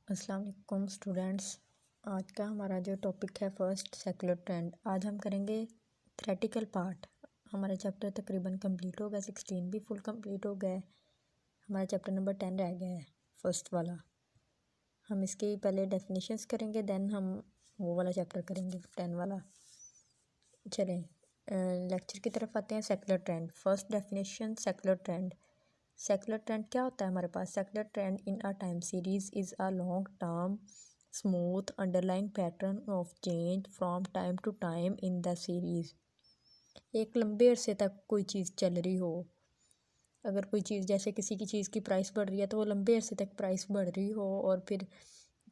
अस्सलाम वालेकुम स्टूडेंट्स। आज का हमारा जो टॉपिक है फर्स्ट सेकुलर ट्रेंड। आज हम करेंगे थ्योरेटिकल पार्ट। हमारा चैप्टर तकरीबन कंप्लीट हो गया, 16 भी फुल कंप्लीट हो गया है। हमारा चैप्टर नंबर 10 रह गया है, फर्स्ट वाला। हम इसकी पहले डेफिनेशंस करेंगे, देन हम वो वाला चैप्टर करेंगे 10 वाला। चलें लेक्चर की तरफ आते हैं। Secular trend, first definition secular trend. Secular trend क्या होता है हमारे पास? Secular trend in a time series is a long term smooth underlying pattern of change from time to time in the series. एक लंबे अरसे तक कोई चीज़ चल रही हो। अगर कोई चीज़, जैसे किसी की चीज़ की प्राइस बढ़ रही है तो वो लंबे अरसे तक प्राइस बढ़ रही हो और फिर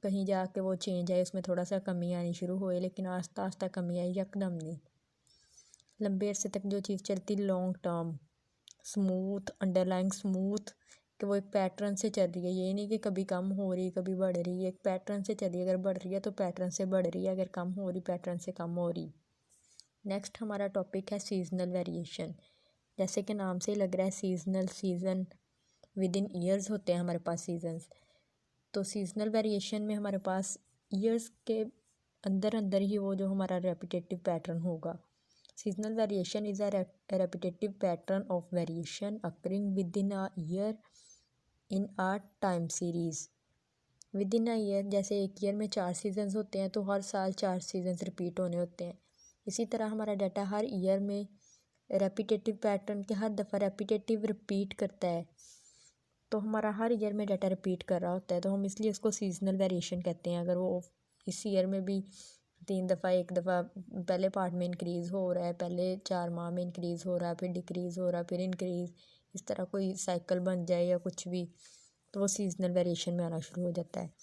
कहीं जाके वो चेंज आए, उसमें थोड़ा सा कमी आनी शुरू होए, लेकिन आस्ता आस्ता कमी आई, यकदम नहीं। लंबे अरसे तक जो चीज़ चलती, long term smooth underlying smooth, कि वो एक पैटर्न से चल रही है। ये नहीं कि कभी कम हो रही कभी बढ़ रही है, एक पैटर्न से चल रही है। अगर बढ़ रही है तो पैटर्न से बढ़ रही है, अगर कम हो रही पैटर्न से कम हो रही। नेक्स्ट हमारा टॉपिक है सीजनल वेरिएशन। जैसे कि नाम से ही लग रहा है seasonal, season with in years होते हैं हमारे पास सीजन्स। तो सीजनल वेरिएशन में हमारे पास ईयर्स के अंदर अंदर ही वो जो हमारा रेपिटेटिव पैटर्न होगा। Seasonal variation is a repetitive pattern of variation occurring within a year in a time series. Within a year, जैसे एक ईयर में 4 सीजन्स होते हैं तो हर साल 4 सीजन्स रिपीट होने होते हैं। इसी तरह हमारा डाटा हर ईयर में रेपिटेटिव पैटर्न के हर दफ़ा रेपिटेटिव रिपीट करता है, तो हमारा हर ईयर में डाटा रिपीट कर रहा होता है, तो हम इसलिए उसको सीजनल वेरिएशन कहते हैं। अगर वो इस ईयर में भी 3 दफ़ा, एक दफ़ा पहले पार्ट में इंक्रीज़ हो रहा है, पहले 4 माह में इंक्रीज़ हो रहा है, फिर डिक्रीज़ हो रहा है, फिर इंक्रीज़, इस तरह कोई साइकिल बन जाए या कुछ भी, तो वो सीजनल वेरिएशन में आना शुरू हो जाता है।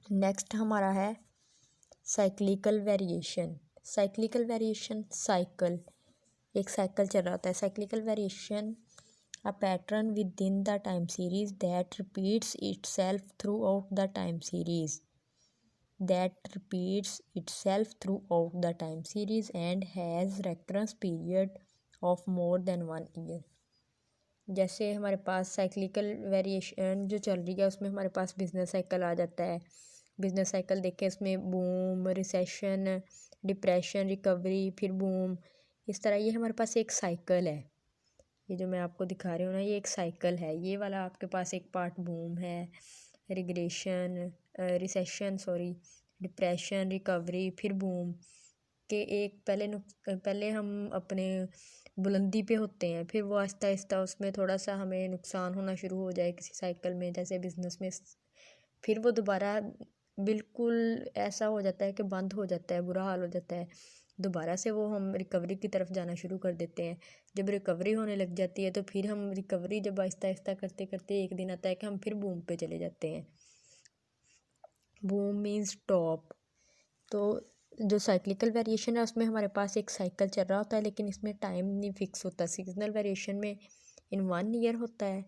नेक्स्ट हमारा है cyclical variation. Cyclical variation, cycle, एक साइकिल चल रहा होता है। Cyclical variation a pattern within the time series that repeats itself throughout the time series and has recurrence period of more than 1 year। जैसे हमारे पास साइक्लिकल वेरिएशन जो चल रही है उसमें हमारे पास बिजनेस साइकिल आ जाता है। बिजनेस साइकिल देखें, इसमें बूम, रिसेशन, डिप्रेशन, रिकवरी, फिर बूम, इस तरह ये हमारे पास एक साइकिल है। ये जो मैं आपको दिखा रही हूँ ना, ये एक साइकिल है। ये वाला आपके पास एक पार्ट बूम है, रिसेशन, डिप्रेशन, रिकवरी, फिर बूम के एक पहले हम अपने बुलंदी पे होते हैं, फिर वो आहिस्ता आहिस्ता उसमें थोड़ा सा हमें नुकसान होना शुरू हो जाए किसी साइकिल में, जैसे बिजनेस में, फिर वो दोबारा बिल्कुल ऐसा हो जाता है कि बंद हो जाता है, बुरा हाल हो जाता है। दोबारा से वो हम रिकवरी की तरफ जाना शुरू कर देते हैं। जब रिकवरी होने लग जाती है तो फिर हम रिकवरी जब आहिस्ता आहिस्ता करते करते एक दिन आता है कि हम फिर बूम पे चले जाते हैं। Boom means top. तो जो साइक्लिकल वेरिएशन है उसमें हमारे पास एक साइकिल चल रहा होता है, लेकिन इसमें टाइम नहीं फिक्स होता। सीजनल वेरिएशन में इन 1 ईयर होता है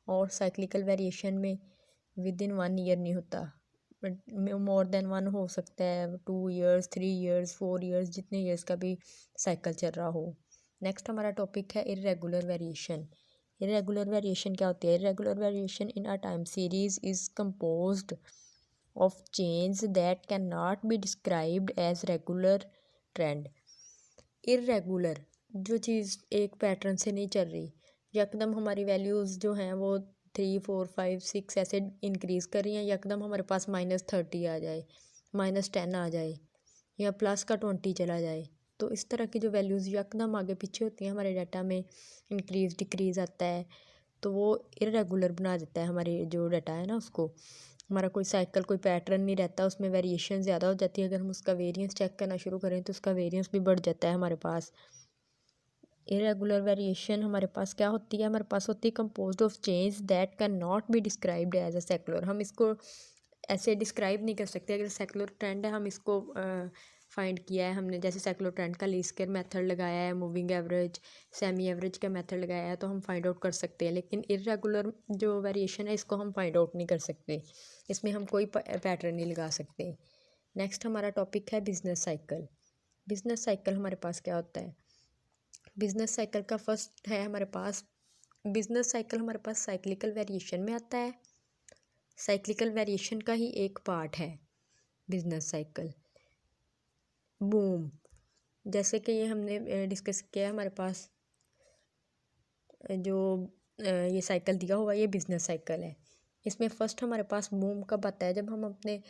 और साइक्लिकल वेरिएशन में विद इन 1 ईयर नहीं होता, मोर देन 1 हो सकता है, 2 ईयर्स, 3 ईयर्स, 4 ईयर्स, जितने ईयर्स का भी साइकिल चल रहा हो। नेक्स्ट हमारा टॉपिक है इर्रेगुलर वेरिएशन। इर्रेगुलर वेरिएशन क्या होती है? Irregular variation in a time series is composed of change that cannot be described as regular trend। irregular, जो चीज़ एक पैटर्न से नहीं चल रही, यकदम हमारी वैल्यूज़ जो हैं वो 3, 4, 5, 6 ऐसे इंक्रीज़ कर रही हैं, यकदम हमारे पास -30 आ जाए, -10 आ जाए, या प्लस का 20 चला जाए, तो इस तरह की जो वैल्यूज़ यकदम आगे पीछे होती हैं हमारे डाटा में, इंक्रीज़ डिक्रीज़ आता है, तो वो इरेगुलर बना देता है हमारे जो डाटा है ना उसको। हमारा कोई साइकिल, कोई पैटर्न नहीं रहता, उसमें वेरिएशन ज़्यादा हो जाती है। अगर हम उसका वेरिएंस चेक करना शुरू करें तो उसका वेरिएंस भी बढ़ जाता है हमारे पास। इरेगुलर वेरिएशन हमारे पास क्या होती है? हमारे पास होती है composed of change that can not be described as a secular. हम इसको ऐसे डिस्क्राइब नहीं कर सकते। अगर सेकुलर ट्रेंड है, हम इसको फाइंड किया है हमने, जैसे सेकुलर ट्रेंड का लीस्ट स्क्वायर मेथड लगाया है, मूविंग एवरेज, सेमी एवरेज का मेथड लगाया है, तो हम फाइंड आउट कर सकते हैं। लेकिन इरेगुलर जो वेरिएशन है इसको हम फाइंड आउट नहीं कर सकते, इसमें हम कोई पैटर्न नहीं लगा सकते। नेक्स्ट हमारा टॉपिक है बिजनेस साइकिल। बिजनेस साइकिल हमारे पास क्या होता है? बिजनेस साइकिल का फर्स्ट है हमारे पास, बिजनेस साइकिल हमारे पास साइक्लिकल वेरिएशन में आता है। साइक्लिकल वेरिएशन का ही एक पार्ट है बिजनेस साइकिल। बूम, जैसे कि ये हमने डिस्कस किया, हमारे पास जो ये साइकिल दिया हुआ ये बिजनेस साइकिल है। इसमें फर्स्ट हमारे पास बूम कब आता है, जब हम अपने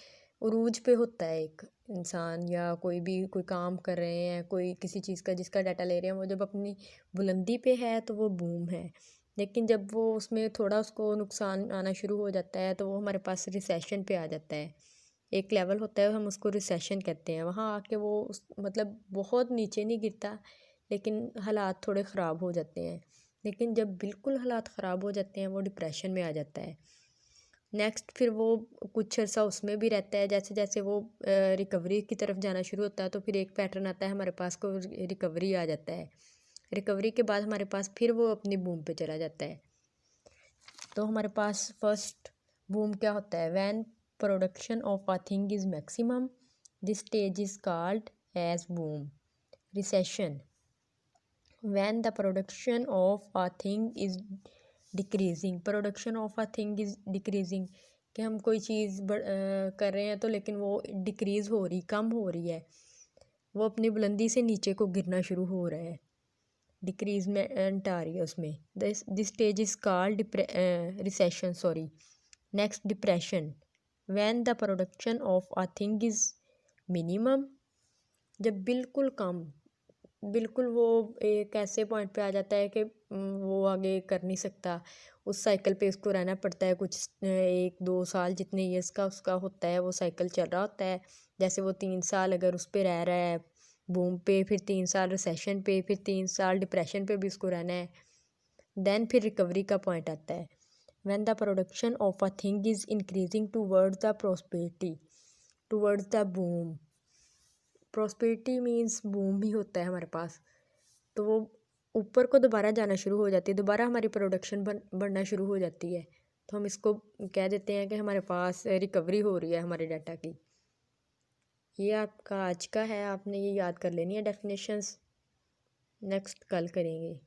उरूज पे होता है एक इंसान या कोई भी कोई काम कर रहे हैं, कोई किसी चीज़ का जिसका डाटा ले रहे हैं, वो जब अपनी बुलंदी पे है तो वो बूम है। लेकिन जब वो उसमें थोड़ा उसको नुकसान आना शुरू हो जाता है तो वो हमारे पास रिसेशन पे आ जाता है। एक लेवल होता है, हम उसको रिसेशन कहते हैं, वहाँ आके वो मतलब बहुत नीचे नहीं गिरता लेकिन हालात थोड़े ख़राब हो जाते हैं। लेकिन जब बिल्कुल हालात ख़राब हो जाते हैं वो डिप्रेशन में आ जाता है। नेक्स्ट फिर वो कुछ अर्सा उसमें भी रहता है, जैसे जैसे वो रिकवरी की तरफ जाना शुरू होता है तो फिर एक पैटर्न आता है हमारे पास को रिकवरी आ जाता है। रिकवरी के बाद हमारे पास फिर वो अपनी बूम पे चला जाता है। तो हमारे पास फर्स्ट बूम क्या होता है, when production of a thing is maximum, this stage is called as boom. Recession, when the production of a thing is decreasing, production of a thing is decreasing, कि हम कोई चीज़ कर रहे हैं तो लेकिन वो डिक्रीज़ हो रही, कम हो रही है, वो अपनी बुलंदी से नीचे को गिरना शुरू हो रहा है, डिक्रीजमेंट आ रही है उसमें। This stage is called recession, sorry. Next depression, when the production of a thing is minimum, जब बिल्कुल कम, बिल्कुल वो एक ऐसे पॉइंट पे आ जाता है कि वो आगे कर नहीं सकता, उस साइकिल पे उसको रहना पड़ता है कुछ 1-2 साल, जितने ईयर्स का उसका होता है वो साइकिल चल रहा होता है। जैसे वो 3 साल अगर उस पर रह रहा है बूम पे, फिर 3 साल रिसेशन पे, फिर 3 साल डिप्रेशन पे भी उसको रहना है, देन फिर रिकवरी का पॉइंट आता है। When the production of a thing is increasing towards the prosperity, towards the boom, prosperity means boom ही होता है हमारे पास, तो वो ऊपर को दोबारा जाना शुरू हो जाती है, दोबारा हमारी प्रोडक्शन बढ़ना शुरू हो जाती है, तो हम इसको कह देते हैं कि हमारे पास रिकवरी हो रही है हमारे डाटा की। ये आपका आज का है, आपने ये याद कर लेनी है डेफिनेशंस, नेक्स्ट कल करेंगे।